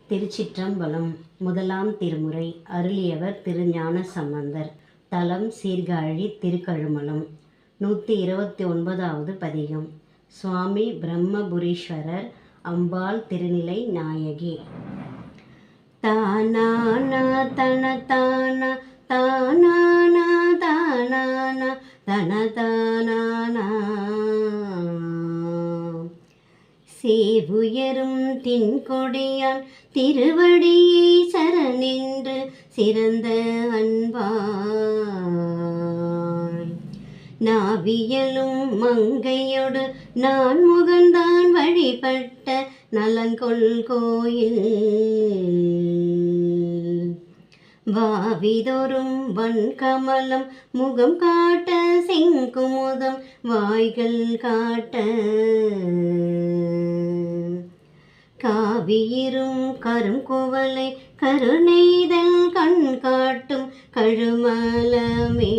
திருச்சிற்றம்பலம். முதலாம் திருமுறை. அருளியவர் திருஞான சம்பந்தர். தலம் சீர்காழி திருக்கழுமலம். 129வது பதிகம். சுவாமி பிரம்மபுரீஸ்வரர் அம்பாள் திருநிலை நாயகி. தானானா தன தானா தானானா தானானா தன தானானா சேவுயரும் தின்கொடியான் திருவடியை சரணென்று சிறந்த அன்பாய் நாவியலும் மங்கையொடு நான் முகந்தான் வழிபட்ட நலங்கொள் கோயில் வாவிதொரும் வன்கமலம் முகம் காட்ட செங்குமுதம் வாய்கள் காட்ட காவியிரும் கருங்குவலை கருணைதல் கண் காட்டும் கழுமலமே